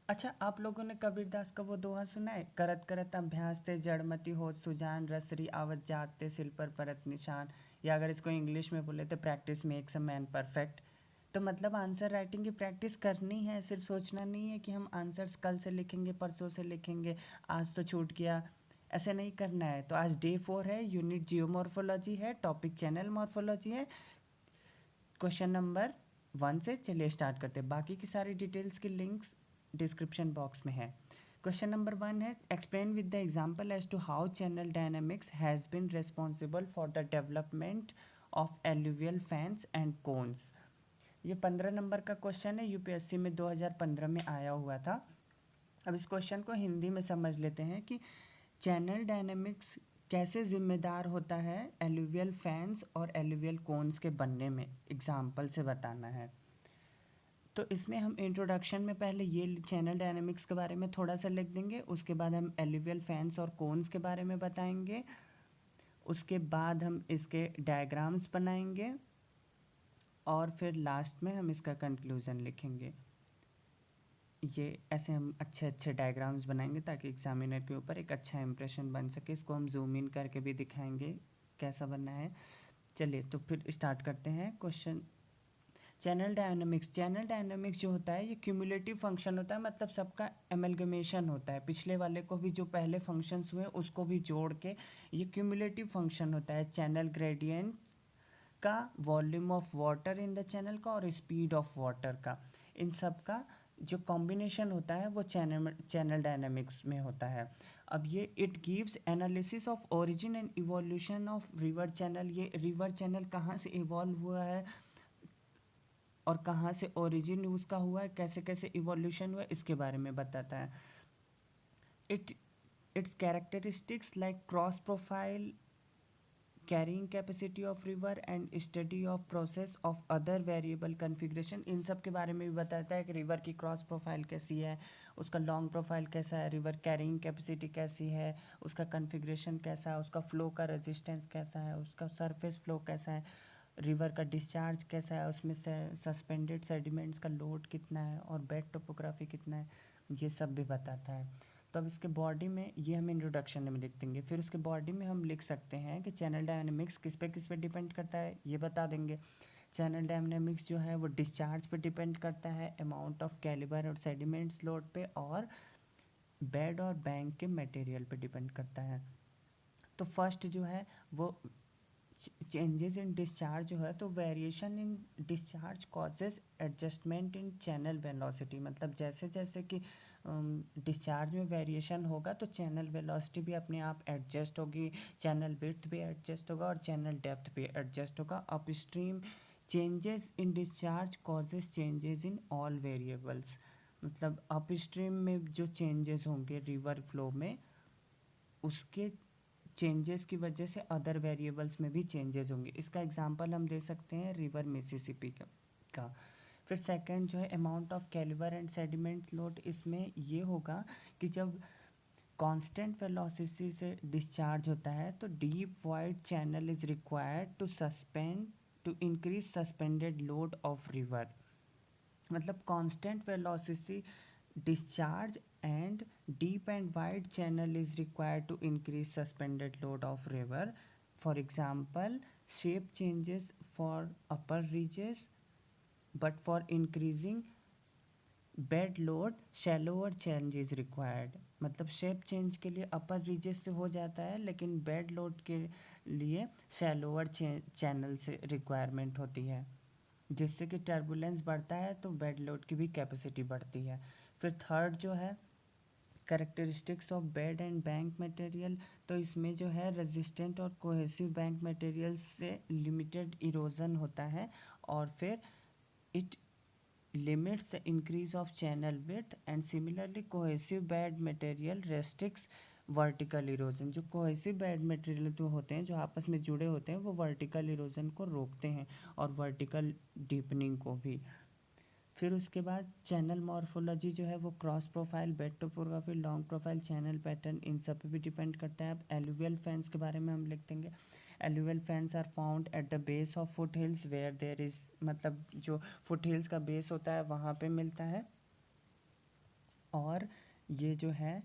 अच्छा, आप लोगों ने कबीरदास का वो दोहा सुना है, करत करत अभ्यास ते जड़मति होत सुजान, रसरी आवत जात ते सिल पर परत निशान। या अगर इसको इंग्लिश में बोले तो practice makes a man perfect. तो मतलब आंसर राइटिंग की प्रैक्टिस करनी है, सिर्फ सोचना नहीं है कि हम आंसर्स कल से लिखेंगे, परसों से लिखेंगे, आज तो छूट गया, ऐसे नहीं करना है। तो आज डे 4 है, यूनिट जियोमॉर्फोलॉजी है, टॉपिक चैनल मॉर्फोलॉजी है, क्वेश्चन नंबर 1 से चलिए स्टार्ट करते हैं। बाकी की सारी डिटेल्स की लिंक्स डिस्क्रिप्शन बॉक्स में है। क्वेश्चन नंबर 1 है, explain with the example as to how channel dynamics has been responsible for the development of alluvial fans and cones. ये 15 नंबर का क्वेश्चन है, यूपीएससी में 2015 में आया हुआ था। अब इस क्वेश्चन को हिंदी में समझ लेते हैं कि चैनल डायनेमिक्स कैसे ज़िम्मेदार होता है एलुवियल फैंस और एलुवियल कोन्स के बनने में, एग्जाम्पल से बताना है। तो इसमें हम इंट्रोडक्शन में पहले ये चैनल डायनेमिक्स के बारे में थोड़ा सा लिख देंगे, उसके बाद हम एलुवियल फैंस और कोन्स के बारे में बताएंगे, उसके बाद हम इसके डायग्राम्स बनाएंगे और फिर लास्ट में हम इसका कंक्लूज़न लिखेंगे। ये ऐसे हम अच्छे अच्छे डायग्राम्स बनाएंगे ताकि एग्जामिनर के ऊपर एक अच्छा इंप्रेशन बन सके। इसको हम जूम इन करके भी दिखाएंगे कैसा बनना है। चलिए तो फिर स्टार्ट करते हैं क्वेश्चन। चैनल डायनामिक्स जो होता है ये क्यूमुलेटिव फंक्शन होता है, मतलब सबका एमलगमेशन होता है। पिछले वाले को भी जो पहले फंक्शंस हुए उसको भी जोड़ के ये क्यूमुलेटिव फंक्शन होता है। चैनल ग्रेडियंट का, volume of water in the channel का और स्पीड ऑफ वाटर का, इन सब का जो कॉम्बिनेशन होता है वो चैनल डायनामिक्स में होता है। अब ये it gives analysis of origin and evolution of river channel. ये रिवर चैनल कहाँ से इवॉल्व हुआ है और कहाँ से ओरिजिन उसका हुआ है, कैसे कैसे इवोल्यूशन हुआ है, इसके बारे में बताता है। It its characteristics like cross profile, carrying capacity of river and study of process of other variable configuration, इन सब के बारे में भी बताता है कि रिवर की क्रॉस प्रोफाइल कैसी है, उसका लॉन्ग प्रोफाइल कैसा है, रिवर कैरिंग कैपेसिटी कैसी है, उसका कन्फिग्रेशन कैसा है, उसका फ्लो का रेजिस्टेंस कैसा है, उसका सरफेस फ्लो कैसा है, रिवर का डिस्चार्ज कैसा है, उसमें से सस्पेंडेड सेडिमेंट्स का लोड कितना है और बेड टोपोग्राफी कितना है, ये सब भी बताता है। तो अब इसके बॉडी में ये हम इंट्रोडक्शन में लिख देंगे, फिर उसके बॉडी में हम लिख सकते हैं कि चैनल डायनामिक्स किस पे डिपेंड करता है, ये बता देंगे। चैनल डायनामिक्स जो है वो डिस्चार्ज पे डिपेंड करता है, अमाउंट ऑफ कैलिबर और सेडिमेंट्स लोड पे, और बेड और बैंक के मटेरियल पे डिपेंड करता है। तो फर्स्ट जो है वो चेंजेस इन डिस्चार्ज जो है, तो variation in discharge causes adjustment in channel velocity, मतलब जैसे जैसे कि डिस्चार्ज में वेरिएशन होगा तो चैनल वेलोसिटी भी अपने आप एडजस्ट होगी, चैनल विड्थ भी एडजस्ट होगा और चैनल डेप्थ भी एडजस्ट होगा। Upstream changes in discharge causes changes in all variables, मतलब अपस्ट्रीम में जो चेंजेस होंगे रिवर फ्लो में, उसके चेंजेस की वजह से अदर वेरिएबल्स में भी चेंजेस होंगे। इसका एग्जांपल हम दे सकते हैं रिवर मिसिसिपी का। फिर सेकंड जो है amount of caliber and sediment load, इसमें ये होगा कि जब कांस्टेंट वेलोसिटी से डिस्चार्ज होता है तो deep wide channel is required to increase suspended load of river, मतलब constant velocity discharge and deep and wide channel is required to increase suspended load of river. For example, shape changes for upper reaches, but for increasing bed load shallower change is required, मतलब shape change के लिए अपर ridges से हो जाता है लेकिन bed load के लिए शैलोअर चैनल से रिक्वायरमेंट होती है, जिससे कि टर्बुलेंस बढ़ता है तो बेड लोड की भी कैपेसिटी बढ़ती है। फिर थर्ड जो है characteristics of bed and bank material, तो इसमें जो है रेजिस्टेंट और कोहेसिव बैंक मटेरियल से लिमिटेड इरोजन होता है, और फिर it limits the increase of channel width, and similarly cohesive bed material restricts vertical erosion। जो cohesive bed material जो होते हैं, जो आपस में जुड़े होते हैं, वो vertical erosion को रोकते हैं और vertical deepening को भी। फिर उसके बाद चैनल मॉर्फोलॉजी जो है वो cross profile, bed topography, long profile, channel pattern, इन सब पे भी डिपेंड करता है। अब एलुवियल फैंस के बारे में हम लिख देंगे, alluvial fans are found at the base of foothills where there is, मतलब जो फुट हिल्स का बेस होता है वहाँ पे मिलता है, और ये जो है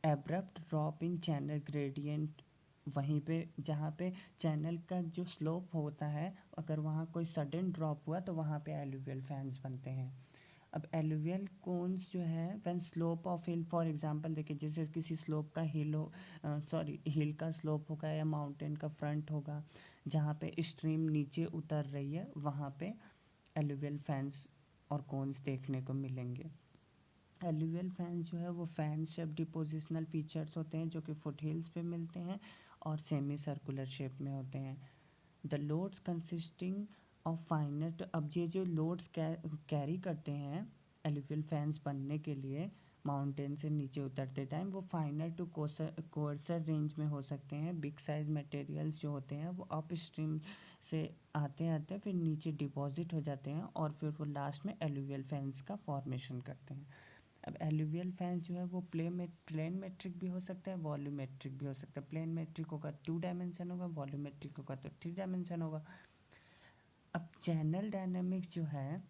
abrupt drop in channel gradient, वहीं पे जहाँ पे चैनल का जो स्लोप होता है, अगर वहाँ कोई सडन ड्रॉप हुआ तो वहाँ पे एलुवियल फैंस बनते हैं। अब एलुवियल कोन्स जो है when slope of hill, for example देखिए जैसे किसी स्लोप का हिल हो, सॉरी हिल का स्लोप होगा या माउंटेन का फ्रंट होगा, जहाँ पे स्ट्रीम नीचे उतर रही है वहाँ पे एलुवियल फैंस और कोन्स देखने को मिलेंगे। एलुवियल फैंस जो है वो फैन शेप डिपोजिशनल फीचर्स होते हैं जो कि फुट हिल्स पे मिलते हैं और सेमी सर्कुलर शेप में होते हैं। द लोड्स कंसिस्टिंग ऑफ फाइनर, अब ये जो लोड्स कैरी करते हैं एलुवियल फैंस बनने के लिए माउंटेन से नीचे उतरते टाइम, वो फाइनर टू कोर्सर रेंज में हो सकते हैं। बिग साइज मटेरियल्स जो होते हैं वो अप स्ट्रीम से आते आते फिर नीचे डिपॉजिट हो जाते हैं और फिर वो लास्ट में एलुवियल फैंस का फॉर्मेशन करते हैं। अब एलुवियल फैंस जो है वो प्लेन मेट्रिक भी हो सकता है, वॉल्यूमेट्रिक भी हो सकता है। प्लेन मेट्रिक होगा 2 डायमेंशन होगा, वॉल्यूमेट्रिक होगा तो 3 डायमेंशन होगा। अब चैनल डायनेमिक्स जो है,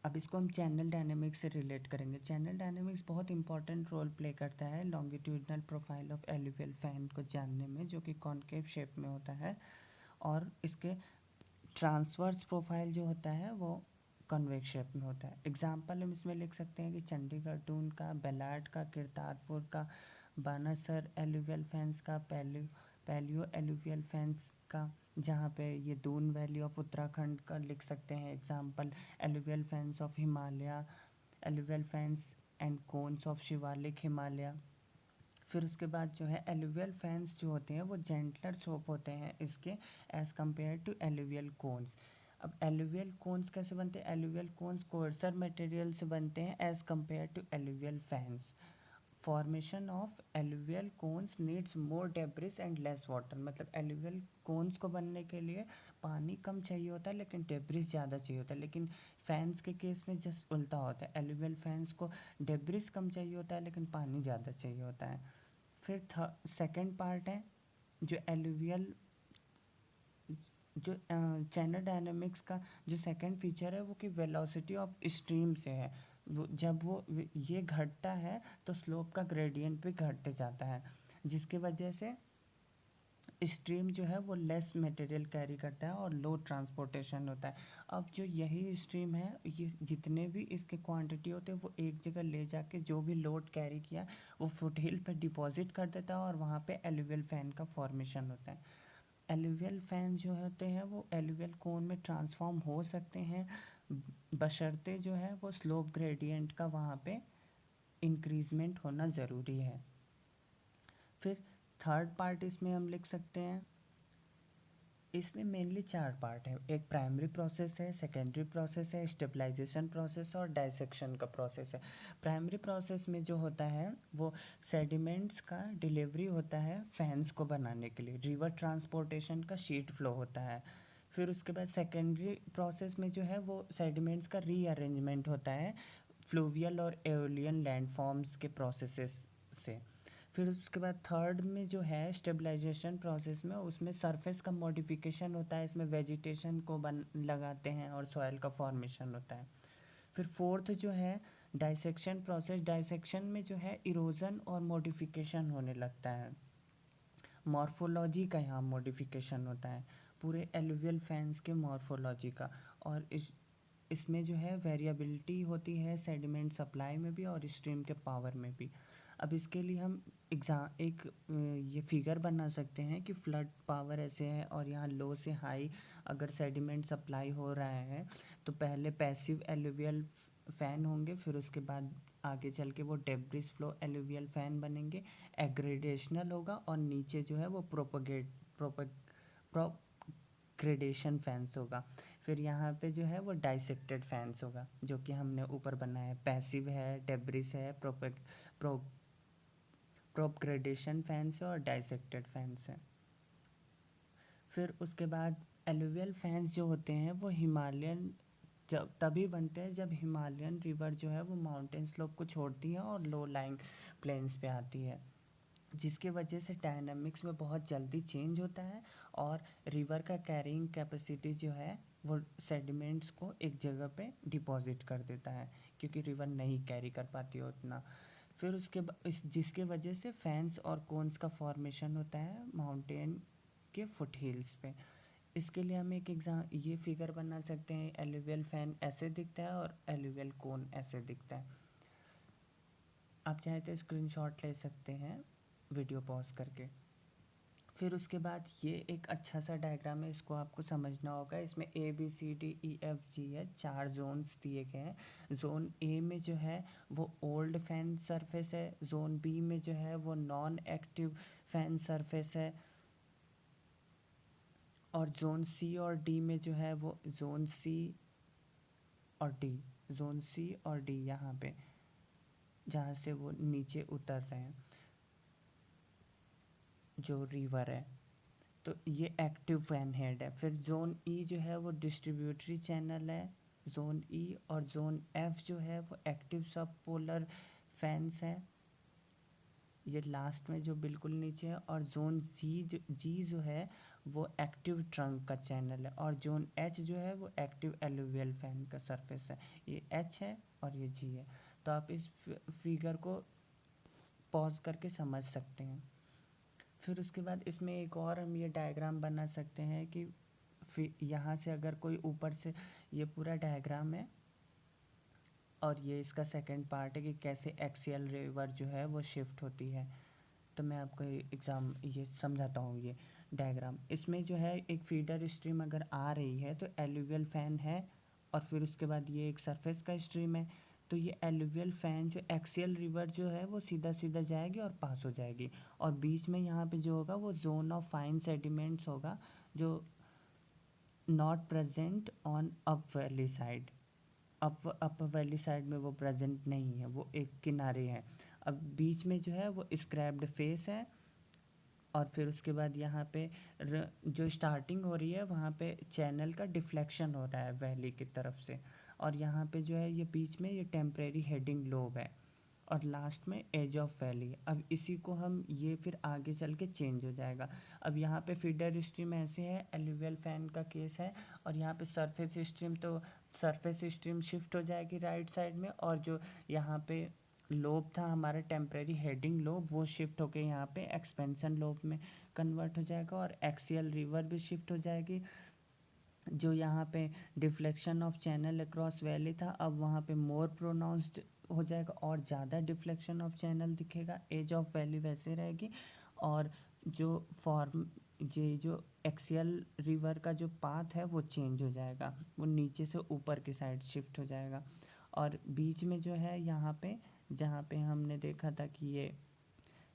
अब इसको हम चैनल डायनेमिक्स से रिलेट करेंगे। चैनल डायनेमिक्स बहुत इंपॉर्टेंट रोल प्ले करता है longitudinal profile of alluvial fan को जानने में, जो कि कॉनकेव शेप में होता है, और इसके ट्रांसवर्स प्रोफाइल जो होता है वो कॉन्वेक्स शेप में होता है। एग्जाम्पल हम इसमें लिख सकते हैं कि चंडीगढ़ टून का, बेलाड का, किरतारपुर का, बानासर एलुवियल फैंस का, पैलियो एलुवियल फैंस का, जहाँ पे ये दून वैली ऑफ उत्तराखंड का लिख सकते हैं example, alluvial fans of Himalaya, alluvial fans and cones of Shivalik Himalaya. फिर उसके बाद जो है एलुवियल फैंस जो होते हैं वो जेंटलर स्लोप होते हैं इसके as compare to alluvial cones. अब एलुवियल कोन्स कैसे बनते हैं? एलुवियल कोन्स कोर्सर मटेरियल से बनते हैं as compare to alluvial fans. Formation of alluvial cones needs more debris and less water, मतलब एलुवियल कोन्स को बनने के लिए पानी कम चाहिए होता है लेकिन डेब्रिस ज़्यादा चाहिए होता है। लेकिन फैंस के केस में जस्ट उल्टा होता है, एलुवियल फैंस को डेब्रिस कम चाहिए होता है लेकिन पानी ज़्यादा चाहिए होता है। फिर सेकंड पार्ट है जो एलुवियल, जो चैनल डायनामिक्स का जो सेकंड फीचर है वो कि वेलोसिटी ऑफ स्ट्रीम से है। वो जब वो ये घटता है तो स्लोप का ग्रेडियंट भी घटते जाता है, जिसकी वजह से स्ट्रीम जो है वो लेस मटेरियल कैरी करता है और लो ट्रांसपोर्टेशन होता है। अब जो यही स्ट्रीम है, ये जितने भी इसके क्वांटिटी होते हैं वो एक जगह ले जाके जो भी लोड कैरी किया वो फुट हिल पर डिपॉजिट कर देता है और वहाँ पे एलुवियल फैन का फॉर्मेशन होता है। एलुवियल फैन जो होते हैं वो एलुवियल कोन में ट्रांसफॉर्म हो सकते हैं, बशर्ते जो है वो स्लोप ग्रेडियंट का वहाँ पे इंक्रीजमेंट होना ज़रूरी है। फिर थर्ड पार्ट इसमें हम लिख सकते हैं, इसमें मेनली 4 पार्ट है। एक प्राइमरी प्रोसेस है, सेकेंडरी प्रोसेस है, स्टेबलाइजेशन प्रोसेस और डाइसेक्शन का प्रोसेस है। प्राइमरी प्रोसेस में जो होता है वो सेडिमेंट्स का डिलीवरी होता है फैंस को बनाने के लिए, रिवर ट्रांसपोर्टेशन का शीट फ्लो होता है। फिर उसके बाद सेकेंडरी प्रोसेस में जो है वो सेडिमेंट्स का रीअरेंजमेंट होता है फ्लूवियल और एओलियन लैंडफॉर्म्स के प्रोसेसेस से। फिर उसके बाद थर्ड में जो है स्टेबलाइजेशन प्रोसेस में, उसमें सरफेस का मॉडिफिकेशन होता है, इसमें वेजिटेशन को लगाते हैं और सॉइल का फॉर्मेशन होता है। फिर फोर्थ जो है डाइसेक्शन प्रोसेस, डाइसेक्शन में जो है इरोजन और मॉडिफिकेशन होने लगता है, मॉर्फोलॉजी का यहाँ मॉडिफिकेशन होता है, पूरे एलुवियल फैंस के मॉर्फोलॉजी का। और इसमें जो है वेरिएबिलिटी होती है सेडिमेंट सप्लाई में भी और स्ट्रीम के पावर में भी। अब इसके लिए हम ये फिगर बना सकते हैं कि फ्लड पावर ऐसे है और यहाँ लो से हाई अगर सेडिमेंट सप्लाई हो रहा है तो पहले पैसिव एलुवियल फ़ैन होंगे, फिर उसके बाद आगे चल के वो डेब्रिस फ्लो एलुवियल फ़ैन बनेंगे, एग्रेडेशनल होगा और नीचे जो है वो प्रोपग्रेडेशन फैंस होगा। फिर यहाँ पे जो है वो डाइसेक्टेड फैंस होगा जो कि हमने ऊपर बनाया है, पैसिव है, डेब्रिस है, प्रोपग्रेडेशन फैंस है और डाइसेक्टेड फैंस है। फिर उसके बाद एलुवियल फैंस जो होते हैं वो हिमालयन जब तभी बनते हैं जब हिमालयन रिवर जो है वो माउंटेन स्लोप को छोड़ती है और लो लाइंग प्लेन्स पे आती है, जिसकी वजह से डायनामिक्स में बहुत जल्दी चेंज होता है और रिवर का कैरिंग कैपेसिटी जो है वो सेडिमेंट्स को एक जगह पे डिपॉजिट कर देता है। क्योंकि रिवर नहीं कैरी कर पाती है उतना। फिर उसके इस जिसके वजह से फैंस और कोन्स का फॉर्मेशन होता है माउंटेन के फुट हिल्स पे। इसके लिए हम एक एग्जाम ये फिगर बना सकते हैं, एलुवियल फैन ऐसे दिखता है और एलुवियल कोन ऐसे दिखता है। आप चाहे तो स्क्रीनशॉट ले सकते हैं वीडियो पॉज करके। फिर उसके बाद ये एक अच्छा सा डायग्राम है, इसको आपको समझना होगा। इसमें ABCDEFG है, 4 जोन्स दिए गए हैं। जोन ए में जो है वो ओल्ड फैन सरफेस है, जोन बी में जो है वो नॉन एक्टिव फैन सरफेस है, और जोन सी और डी में जो है वो जोन सी और डी, जोन सी और डी यहाँ पे जहाँ से वो नीचे उतर रहे हैं जो रिवर है, तो ये एक्टिव फैन हेड है। फिर जोन ई जो है वो डिस्ट्रीब्यूटरी चैनल है, जोन ई, और जोन एफ जो है वो एक्टिव सब पोलर फैंस है, ये लास्ट में जो बिल्कुल नीचे है। और जोन जी जो है वो एक्टिव ट्रंक का चैनल है, और जोन एच जो है वो एक्टिव एलुवियल फैन का सरफेस है। ये एच है और ये जी है। तो आप इस फिगर को पॉज करके समझ सकते हैं। फिर उसके बाद इसमें एक और हम ये डायग्राम बना सकते हैं कि फिर यहाँ से अगर कोई ऊपर से, ये पूरा डायग्राम है और ये इसका सेकंड पार्ट है कि कैसे एक्सियल रिवर जो है वो शिफ्ट होती है। तो मैं आपको एग्ज़ाम ये समझाता हूँ। ये डायग्राम इसमें जो है एक फीडर स्ट्रीम अगर आ रही है तो एलुवियल फैन है, और फिर उसके बाद ये एक सरफेस का स्ट्रीम है। तो ये एलुवियल फैन जो एक्सियल रिवर जो है वो सीधा सीधा जाएगी और पास हो जाएगी, और बीच में यहाँ पे जो होगा वो जोन ऑफ फाइन सेडिमेंट्स होगा जो not present on up valley side. Up valley side में वो प्रेजेंट नहीं है, वो एक किनारे है। अब बीच में जो है वो स्क्रैप्ड फेस है, और फिर उसके बाद यहाँ पे जो स्टार्टिंग हो रही है वहाँ पे चैनल का डिफ्लेक्शन हो रहा है वैली की तरफ से, और यहाँ पे जो है ये बीच में ये टेम्परेरी हेडिंग लोब है, और लास्ट में एज ऑफ वैली। अब इसी को हम ये फिर आगे चल के चेंज हो जाएगा। अब यहाँ पे फीडर स्ट्रीम ऐसे है, एलुवियल फैन का केस है, और यहाँ पे सरफेस स्ट्रीम, तो सरफेस स्ट्रीम शिफ्ट हो जाएगी राइट साइड में, और जो यहाँ पे लोब था हमारा टेम्परेरी हेडिंग लोब, वो शिफ्ट होके यहाँ पे एक्सपेंशन लोब में कन्वर्ट हो जाएगा, और एक्सियल रिवर भी शिफ्ट हो जाएगी। जो यहाँ पे deflection of channel across valley था, अब वहाँ पे मोर प्रोनाउंस्ड हो जाएगा और ज़्यादा डिफ्लेक्शन ऑफ चैनल दिखेगा। एज ऑफ वैली वैसे रहेगी, और जो फॉर्म ये जो एक्सियल रिवर का जो पाथ है वो चेंज हो जाएगा, वो नीचे से ऊपर की साइड शिफ्ट हो जाएगा। और बीच में जो है यहाँ पे जहाँ पे हमने देखा था कि ये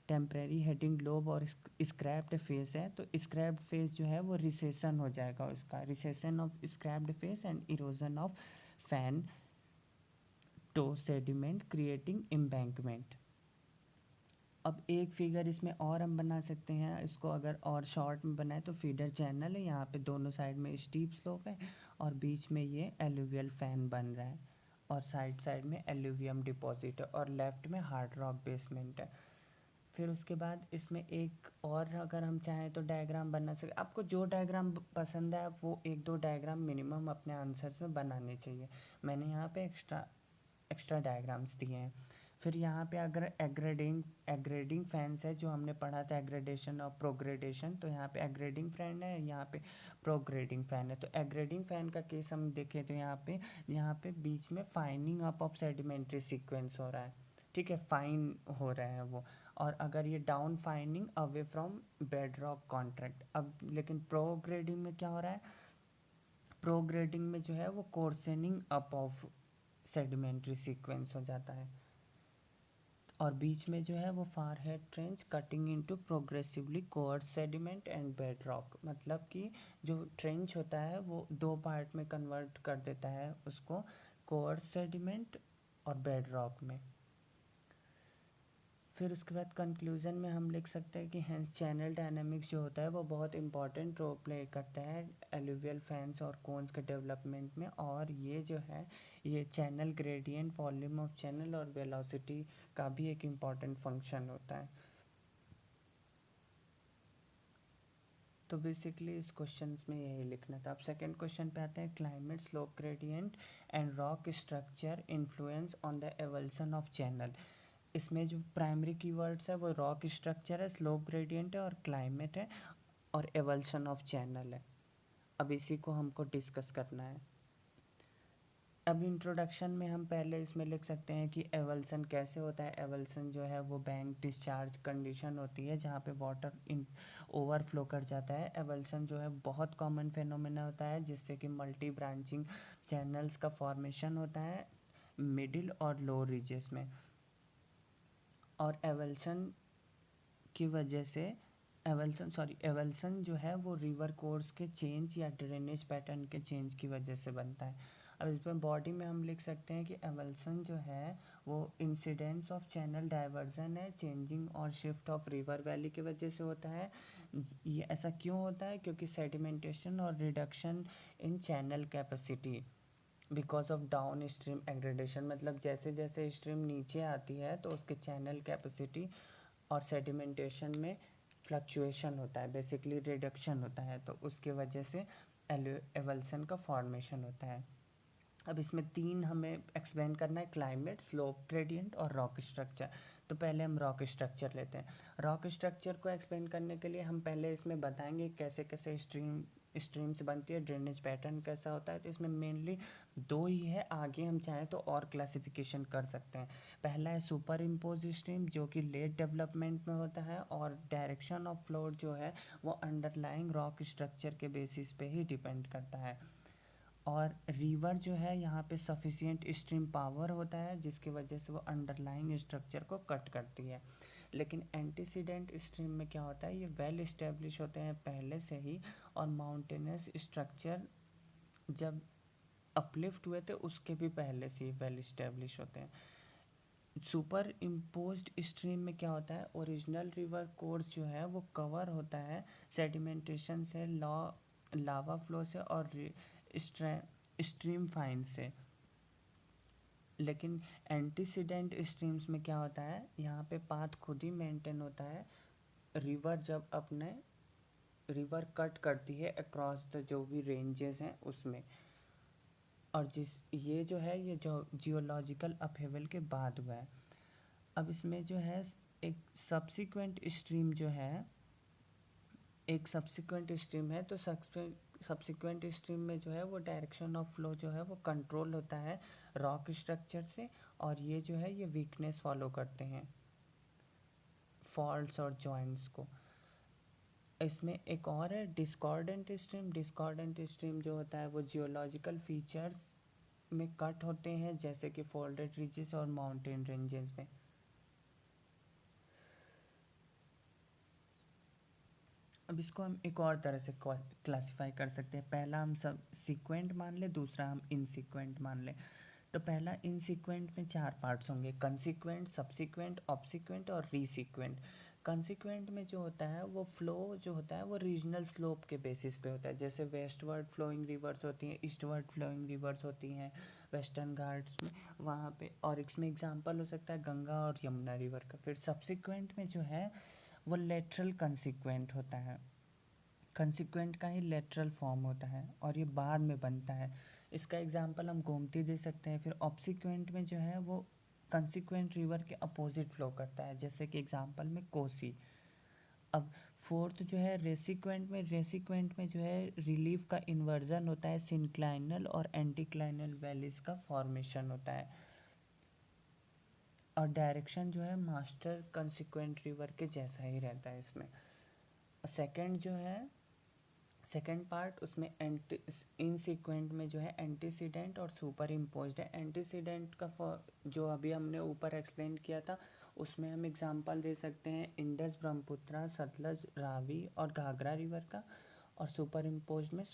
टेम्परेरी हेडिंग लोब और स्क्रैप्ड फेस है, तो स्क्रैप्ड फेस जो है वो रिसेशन हो जाएगा, उसका recession of scrapped face and erosion of fan toe sediment creating embankment. अब एक फिगर इसमें और हम बना सकते हैं, इसको अगर और शॉर्ट में बनाए तो फीडर चैनल है, यहाँ पे दोनों साइड में स्टीप स्लोप है, और बीच में ये एलुवियल फैन बन रहा है, और साइड साइड में एलुवियम डिपॉजिट है, और लेफ्ट में हार्ड रॉक बेसमेंट है। फिर उसके बाद इसमें एक और अगर हम चाहें तो डायग्राम बना सके, आपको जो डायग्राम पसंद है आप वो एक दो डायग्राम मिनिमम अपने आंसर्स में बनाने चाहिए। मैंने यहाँ पे एक्स्ट्रा एक्स्ट्रा डायग्राम्स दिए हैं। फिर यहाँ पे अगर एग्रेडिंग फैंस है, जो हमने पढ़ा था एग्रेडेशन और प्रोग्रेडेशन, तो यहाँ पे एग्रेडिंग फैन है, यहाँ पे प्रोग्रेडिंग फैन है। तो एग्रेडिंग फैन का केस हम देखें तो यहाँ पे बीच में fining up of sedimentary sequence हो रहा है, ठीक है, फाइन हो रहे हैं वो। और अगर ये down fining away from bed rock contract. अब लेकिन प्रोग्रेडिंग में क्या हो रहा है, प्रोग्रेडिंग में जो है वो coarsening up of sedimentary sequence हो जाता है, और बीच में जो है वो far head trench cutting into progressively coarse sediment and bed rock. मतलब कि जो ट्रेंच होता है वो दो पार्ट में कन्वर्ट कर देता है उसको, कोर्स सेडिमेंट और बेड रॉक में। फिर उसके बाद कंक्लूज़न में हम लिख सकते हैं कि हेंस चैनल डायनामिक्स जो होता है वो बहुत इंपॉर्टेंट रोल प्ले करता है एलुवियल फैंस और कोन्स के डेवलपमेंट में, और ये जो है ये channel gradient, volume of channel और वेलोसिटी का भी एक इम्पॉर्टेंट फंक्शन होता है। तो बेसिकली इस क्वेश्चन में यही लिखना था। अब सेकंड क्वेश्चन पे आते हैं, climate slope gradient and rock structure influence on the avulsion of channel. इसमें जो प्राइमरी कीवर्ड्स है वो रॉक स्ट्रक्चर है, स्लोप ग्रेडियंट है और क्लाइमेट है और एवल्सन ऑफ चैनल है। अब इसी को हमको डिस्कस करना है। अब इंट्रोडक्शन में हम पहले इसमें लिख सकते हैं कि एवल्सन कैसे होता है। एवल्सन जो है वो बैंक डिस्चार्ज कंडीशन होती है जहाँ पे वाटर इन ओवरफ्लो कर जाता है। एवल्सन जो है बहुत कॉमन फेनोमेना होता है जिससे कि मल्टी ब्रांचिंग चैनल्स का फॉर्मेशन होता है मिडिल और लो रीजेस में। और एवल्सन की वजह से एवल्सन जो है वो रिवर कोर्स के चेंज या ड्रेनेज पैटर्न के चेंज की वजह से बनता है। अब इसमें बॉडी में हम लिख सकते हैं कि एवल्सन जो है वो इंसिडेंस ऑफ चैनल डाइवर्जन है, चेंजिंग और शिफ्ट ऑफ रिवर वैली की वजह से होता है। ये ऐसा क्यों होता है? क्योंकि सेडिमेंटेशन और reduction in channel capacity because of down stream aggradation, मतलब जैसे जैसे स्ट्रीम नीचे आती है तो उसके चैनल कैपेसिटी और सेडिमेंटेशन में फ्लक्चुएशन होता है, बेसिकली रिडक्शन होता है, तो उसके वजह से एवल्सन का फॉर्मेशन होता है। अब इसमें तीन हमें एक्सप्लेन करना है, क्लाइमेट, स्लोप ग्रेडियंट और रॉक स्ट्रक्चर। तो पहले हम रॉक स्ट्रक्चर लेते हैं। रॉक स्ट्रक्चर को एक्सप्लेन करने के लिए हम पहले इसमें बताएंगे कैसे कैसे स्ट्रीम्स बनती है, ड्रेनेज पैटर्न कैसा होता है। तो इसमें मेनली दो ही है, आगे हम चाहें तो और क्लासिफिकेशन कर सकते हैं। पहला है सुपर इम्पोज स्ट्रीम जो कि लेट डेवलपमेंट में होता है और डायरेक्शन ऑफ फ्लो जो है वो अंडरलाइंग रॉक स्ट्रक्चर के बेसिस पे ही डिपेंड करता है। और रिवर जो है यहाँ पे सफिशिएंट स्ट्रीम पावर होता है जिसकी वजह से वो अंडरलाइंग स्ट्रक्चर को कट करती है। लेकिन एंटीसीडेंट स्ट्रीम में क्या होता है, ये वेल इस्टेब्लिश होते हैं पहले से ही और माउंटेनस स्ट्रक्चर जब अपलिफ्ट हुए थे उसके भी पहले से ही वेल इस्टेब्लिश होते हैं। सुपर इम्पोज्ड स्ट्रीम में क्या होता है, ओरिजिनल रिवर कोर्स जो है वो कवर होता है सेडिमेंटेशन से, लावा फ्लो से और स्ट्रीम फाइन से। लेकिन एंटीसीडेंट स्ट्रीम्स में क्या होता है, यहाँ पे पाथ खुद ही मेंटेन होता है। रिवर जब अपने रिवर कट करती है अक्रॉस द जो भी रेंजेस हैं उसमें, और ये जो है ये जो जियोलॉजिकल अपहेवल के बाद हुआ है। अब इसमें जो है एक सब्सिक्वेंट स्ट्रीम जो है, एक सब्सिक्वेंट स्ट्रीम है, तो सब्सिक्वेंट स्ट्रीम में जो है वो डायरेक्शन ऑफ फ्लो जो है वो कंट्रोल होता है रॉक स्ट्रक्चर से, और ये जो है ये वीकनेस फॉलो करते हैं, फॉल्ट्स और जॉइंट्स को। इसमें एक और है डिस्कॉर्डेंट स्ट्रीम। डिस्कॉर्डेंट स्ट्रीम जो होता है वो जियोलॉजिकल फीचर्स में कट होते हैं जैसे कि फोल्डेड रिजेस और माउंटेन रेंजेस में। अब इसको हम एक और तरह से क्लासिफाई कर सकते हैं। पहला हम सब सीक्वेंट मान ले, दूसरा हम इनसीक्वेंट मान ले। तो पहला इनसीक्वेंट में चार पार्ट्स होंगे, कंसीक्वेंट, सबसीक्वेंट, ऑब्सीक्वेंट और रीसीक्वेंट। कंसीक्वेंट में जो होता है वो फ्लो जो होता है वो रीजनल स्लोप के बेसिस पे होता है, जैसे वेस्टवर्ड फ्लोइंग रिवर्स होती हैं, ईस्टवर्ड फ्लोइंग रिवर्स होती हैं वेस्टर्न घाट्स में वहाँ पे, और इसमें एग्जांपल हो सकता है गंगा और यमुना रिवर का। फिर सबसीक्वेंट में जो है वो लेटरल कंसीक्वेंट होता है, कंसीक्वेंट का ही लेटरल फॉर्म होता है और ये बाद में बनता है। इसका एग्जांपल हम गोमती दे सकते हैं। फिर ऑब्सीक्वेंट में जो है वो कंसीक्वेंट रिवर के अपोजिट फ्लो करता है, जैसे कि एग्जांपल में कोसी। अब फोर्थ जो है रेसिक्वेंट में जो है रिलीफ का इन्वर्जन होता है, सिंक्लाइनल और एंटीक्लाइनल वैलीज का फॉर्मेशन होता है, और डायरेक्शन जो है मास्टर कंसीक्वेंट रिवर के जैसा ही रहता है इसमें। सेकंड जो है सेकंड पार्ट उसमें इनसीक्वेंट में जो है एंटीसीडेंट और सुपर इम्पोज्ड है। एंटीसीडेंट का जो अभी हमने ऊपर एक्सप्लेन किया था उसमें हम एग्जांपल दे सकते हैं इंडस, ब्रह्मपुत्रा, सतलज, रावी और घाघरा रिवर का, और सुपर इम्पोज्ड में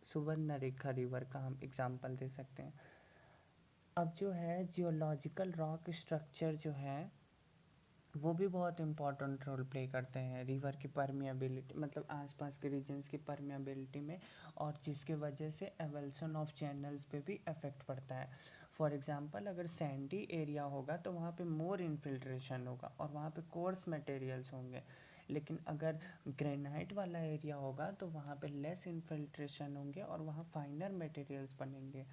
सुवर्णरेखा रिवर का हम एग्जांपल दे सकते हैं। अब जो है जियोलॉजिकल रॉक स्ट्रक्चर जो है वो भी बहुत इंपॉर्टेंट रोल प्ले करते हैं रिवर की परमिएबिलिटी, मतलब आसपास के रीजन्स की परमिएबिलिटी में, और जिसके वजह से एवल्सन ऑफ चैनल्स पे भी इफेक्ट पड़ता है। फॉर एग्जांपल अगर सैंडी एरिया होगा तो वहाँ पे मोर इन्फिल्ट्रेशन होगा और वहाँ पे कोर्स मटेरियल्स होंगे, लेकिन अगर ग्रेनाइट वाला एरिया होगा तो वहाँ पे लेस इन्फिल्ट्रेशन होंगे और वहाँ फाइनर मटेरियल्स बनेंगे।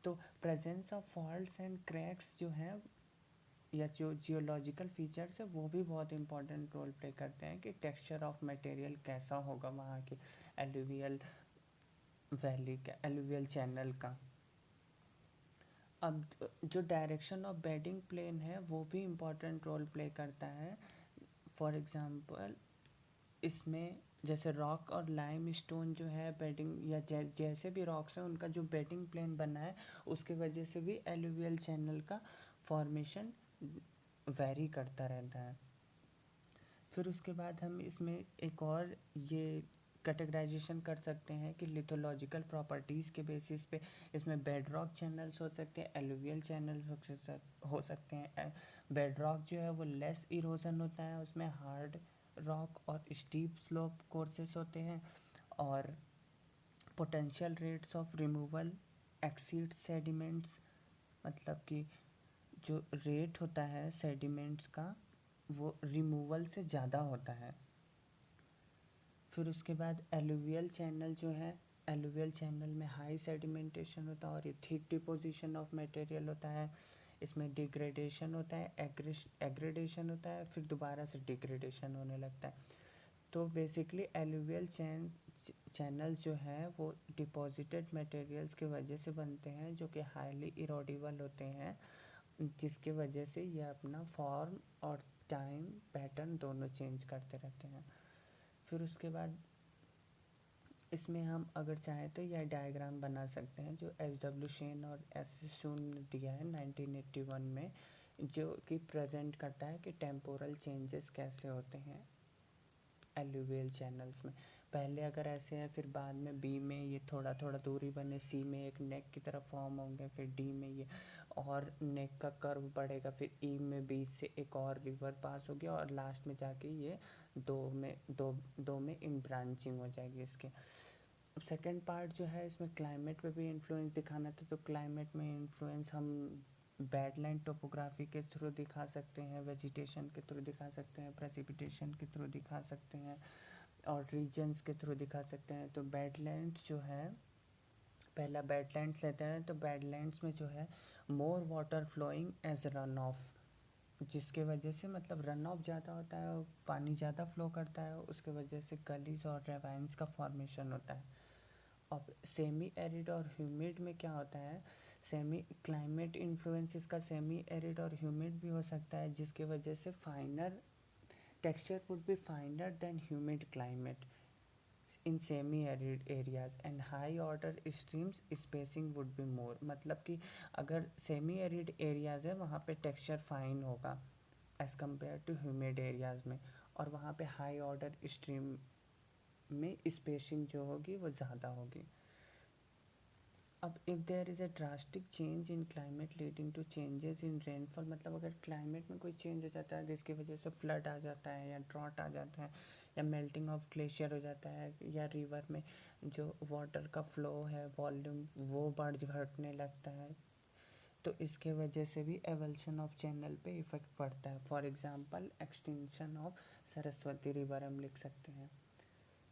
तो presence of faults and cracks जो हैं या जो जियोलॉजिकल फीचर्स है वो भी बहुत इंपॉर्टेंट रोल प्ले करते हैं कि टेक्सचर ऑफ मटेरियल कैसा होगा वहाँ के एलुवियल वैली का, एलुवियल चैनल का। अब जो डायरेक्शन ऑफ बेडिंग प्लेन है वो भी इम्पॉर्टेंट रोल प्ले करता है। फॉर एग्जांपल इसमें जैसे रॉक और लाइम स्टोन जो है बेडिंग या जैसे भी रॉक्स हैं उनका जो बेडिंग प्लेन बना है उसके वजह से भी एलुवियल चैनल का फॉर्मेशन वेरी करता रहता है। फिर उसके बाद हम इसमें एक और ये कैटेगराइजेशन कर सकते हैं कि लिथोलॉजिकल प्रॉपर्टीज़ के बेसिस पे इसमें बेड रॉक चैनल्स हो सकते हैं, एलुवियल चैनल्स हो सकते हैं। बेड रॉक जो है वो लेस इरोजन होता है, उसमें हार्ड रॉक और स्टीप स्लोप कोर्सेस होते हैं और potential rates of removal exceed sediments, मतलब कि जो रेट होता है सेडिमेंट्स का वो रिमूवल से ज़्यादा होता है। फिर उसके बाद एलुवियल चैनल जो है, एलुवियल चैनल में हाई सेडिमेंटेशन होता है और थिक डिपोजिशन ऑफ मटेरियल होता है। इसमें डिग्रेडेशन होता है, एग्रेडेशन होता है, फिर दोबारा से डिग्रेडेशन होने लगता है। तो बेसिकली एलुवियल चैनल्स जो हैं वो डिपॉजिटेड मटेरियल्स की वजह से बनते हैं जो कि हाईली इरोडेबल होते हैं, जिसकी वजह से ये अपना फॉर्म और टाइम पैटर्न दोनों चेंज करते रहते हैं। फिर उसके बाद इसमें हम अगर चाहें तो यह डायग्राम बना सकते हैं जो एच.डब्ल्यू. शेन और एस. शून ने दिया है 1981 में, जो कि प्रेजेंट करता है कि टेम्पोरल चेंजेस कैसे होते हैं एलुवियल चैनल्स में। पहले अगर ऐसे है फिर बाद में बी में ये थोड़ा थोड़ा दूरी बने, सी में एक नेक की तरफ फॉर्म होंगे, फिर डी में ये और नेक का कर्व बढ़ेगा, फिर ई में बीच से एक और रिवर पास होगी और लास्ट में जाके ये दो में इन ब्रांचिंग हो जाएगी इसके। अब सेकेंड पार्ट जो है इसमें क्लाइमेट पे भी इन्फ्लुएंस दिखाना था, तो क्लाइमेट में इन्फ्लुएंस हम बैडलैंड टोपोग्राफी के थ्रू दिखा सकते हैं, वेजिटेशन के थ्रू दिखा सकते हैं, प्रेसिपिटेशन के थ्रू दिखा सकते हैं और रीजन्स के थ्रू दिखा सकते हैं। तो बैडलैंड्स जो है, पहला बैडलैंड्स लेते हैं, तो बैडलैंड्स में जो है more water flowing as run off, जिसके वजह से मतलब रन ऑफ ज़्यादा होता है और पानी ज़्यादा फ्लो करता है, उसके वजह से गलीज और रेवाइंस का फॉर्मेशन होता है। अब सेमी एरिड और ह्यूमिड में क्या होता है, सेमी क्लाइमेट इन्फ्लुएंस इसका सेमी एरिड और ह्यूमिड भी हो सकता है, जिसके वजह से finer texture would be finer than humid climate in semi arid areas and high order streams spacing would be more. मतलब कि अगर सेमी एरिड एरियाज है वहाँ पे टेक्सचर फाइन होगा as compare to humid areas में, और वहाँ पे हाई ऑर्डर स्ट्रीम में स्पेसिंग जो होगी वो ज़्यादा होगी। अब if there is a drastic change in climate leading to changes in rainfall, मतलब अगर क्लाइमेट में कोई चेंज हो जाता है जिसकी वजह से फ्लड आ जाता है या ड्रॉट आ जाता है या मेल्टिंग ऑफ ग्लेशियर हो जाता है या रिवर में जो वाटर का फ्लो है वॉल्यूम वो बढ़ घटने लगता है, तो इसके वजह से भी एवल्शन ऑफ चैनल पे इफ़ेक्ट पड़ता है। For example extension of Saraswati river हम लिख सकते हैं।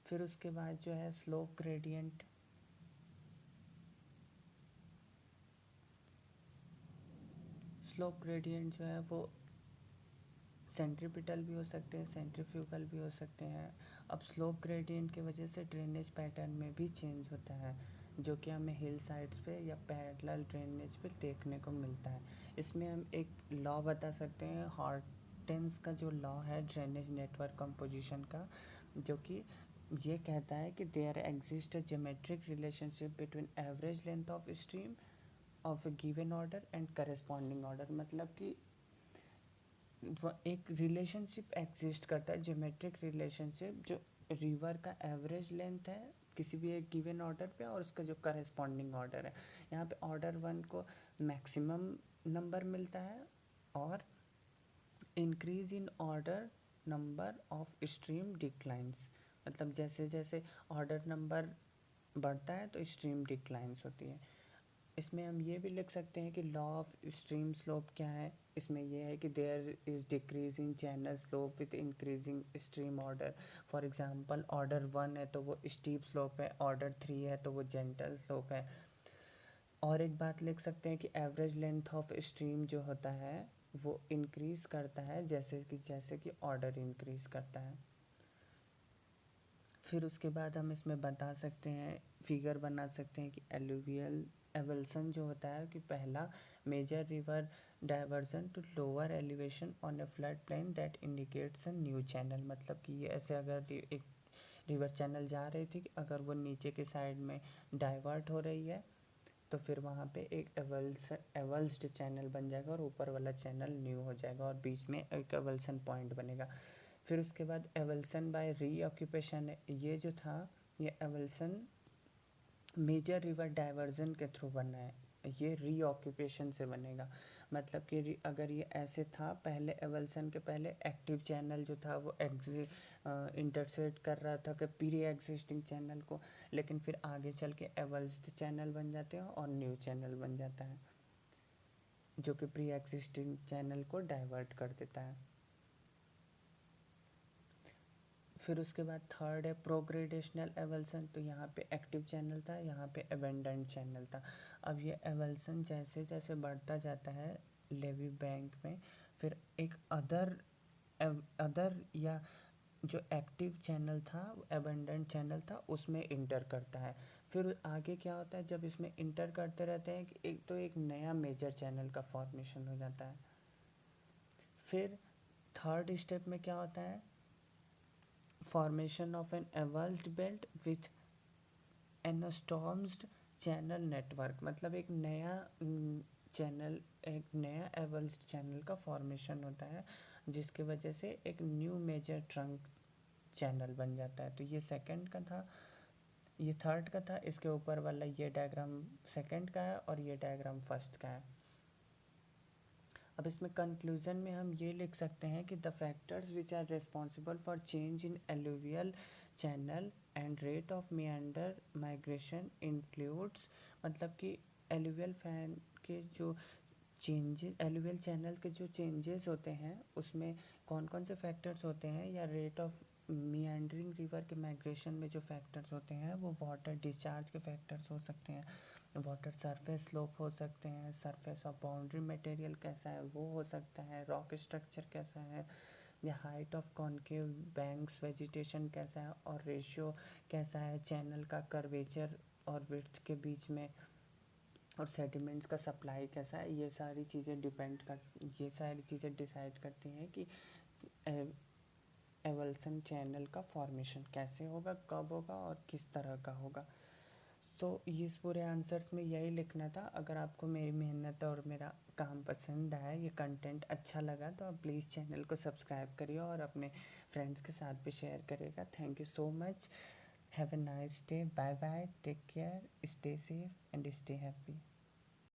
फिर उसके बाद जो है स्लोप ग्रेडियंट, स्लोप ग्रेडियंट जो है वो सेंट्रीपिटल भी हो सकते हैं, सेंट्रीफ्यूगल भी हो सकते हैं। अब स्लोप ग्रेडियंट की वजह से ड्रेनेज पैटर्न में भी चेंज होता है, जो कि हमें हिल साइड्स पे या पैरेलल ड्रेनेज पे देखने को मिलता है। इसमें हम एक लॉ बता सकते हैं, हॉर्टेंस का जो लॉ है ड्रेनेज नेटवर्क कंपोजिशन का, जो कि ये कहता है कि there exist a geometric relationship between average length of stream of a given order and corresponding order. मतलब कि एक रिलेशनशिप एग्जिस्ट करता है, ज्योमेट्रिक रिलेशनशिप, जो रिवर का एवरेज लेंथ है किसी भी एक गिवन ऑर्डर पे और उसका जो करस्पॉन्डिंग ऑर्डर है। यहाँ पे ऑर्डर 1 को मैक्सिमम नंबर मिलता है और increase in order number of stream declines, मतलब जैसे जैसे ऑर्डर नंबर बढ़ता है तो स्ट्रीम डिक्लाइंस होती है। इसमें हम ये भी लिख सकते हैं कि लॉ ऑफ स्ट्रीम स्लोप क्या है। इसमें यह है कि there is decreasing channel slope with increasing stream order. For example order 1 है तो वो स्टीप स्लोप है, ऑर्डर 3 है तो वो जेंटल स्लोप है। और एक बात लिख सकते हैं कि एवरेज लेंथ ऑफ स्ट्रीम जो होता है वो इंक्रीज़ करता है जैसे कि ऑर्डर इंक्रीज़ करता है। फिर उसके बाद हम इसमें बता सकते हैं, फिगर बना सकते हैं कि एलुवियल एवल्सन जो होता है कि पहला major river diversion to lower elevation on a flood plain that indicates a new channel. मतलब कि ये ऐसे अगर एक रिवर चैनल जा रही थी, अगर वो नीचे के साइड में डाइवर्ट हो रही है तो फिर वहाँ पे एक एवल्स्ड चैनल बन जाएगा और ऊपर वाला चैनल न्यू हो जाएगा और बीच में एक एवल्सन पॉइंट बनेगा। फिर उसके बाद एवल्सन बाय रीऑक्यूपेशन, ये जो था ये एवल्सन मेजर रिवर डाइवर्जन के थ्रू बना है, ये रीऑक्यूपेशन से बनेगा। मतलब कि अगर ये ऐसे था पहले एवल्सन के पहले एक्टिव चैनल जो था वो इंटरसेक्ट कर रहा था कि प्री एग्जिस्टिंग चैनल को, लेकिन फिर आगे चल के एवल्स्ड चैनल बन जाते हैं और न्यू चैनल बन जाता है जो कि प्री एग्जिस्टिंग चैनल को डाइवर्ट कर देता है। फिर उसके बाद थर्ड है प्रोग्रेडेशनल एवल्सन। तो यहाँ पे एक्टिव चैनल था, यहाँ पे अबेंडेंट चैनल था। अब ये एवल्सन जैसे जैसे बढ़ता जाता है लेवी बैंक में, फिर एक अदर या जो एक्टिव चैनल था अबेंडेंट चैनल था उसमें इंटर करता है। फिर आगे क्या होता है, जब इसमें इंटर करते रहते हैं कि एक नया मेजर चैनल का फॉर्मेशन हो जाता है। फिर थर्ड स्टेप में क्या होता है, formation of an avulsed belt with anastomosed channel network. मतलब एक नया चैनल, एक नया एवल्स्ड चैनल का फॉर्मेशन होता है जिसकी वजह से एक न्यू मेजर ट्रंक चैनल बन जाता है। तो ये सेकंड का था, ये थर्ड का था, इसके ऊपर वाला ये डायग्राम सेकंड का है और ये डायग्राम फर्स्ट का है। अब इसमें कंक्लूजन में हम ये लिख सकते हैं कि the factors which are responsible for change in alluvial channel and rate of meander migration includes. मतलब कि एलुवियल फैन के जो चेंजेस, एलुवियल चैनल के जो चेंजेस होते हैं उसमें कौन कौन से फैक्टर्स होते हैं, या रेट ऑफ मियांडरिंग रिवर के माइग्रेशन में जो फैक्टर्स होते हैं वो वाटर डिस्चार्ज के फैक्टर्स हो सकते हैं, वाटर सरफेस स्लोप हो सकते हैं, सरफेस ऑफ बाउंड्री मटेरियल कैसा है वो हो सकता है, रॉक स्ट्रक्चर कैसा है, या height of concave banks vegetation कैसा है, और रेशियो कैसा है चैनल का कर्वेचर और विड्थ के बीच में, और सेडिमेंट्स का सप्लाई कैसा है। ये सारी चीज़ें डिसाइड करती हैं कि एवल्सन चैनल का फॉर्मेशन कैसे होगा, कब होगा और किस तरह का होगा। सो इस पूरे आंसर्स में यही लिखना था। अगर आपको मेरी मेहनत और मेरा काम पसंद आया, ये कंटेंट अच्छा लगा, तो आप प्लीज़ चैनल को सब्सक्राइब करिए और अपने फ्रेंड्स के साथ भी शेयर करिएगा। Thank you so much, have a nice day, bye bye, take care, stay safe and stay happy.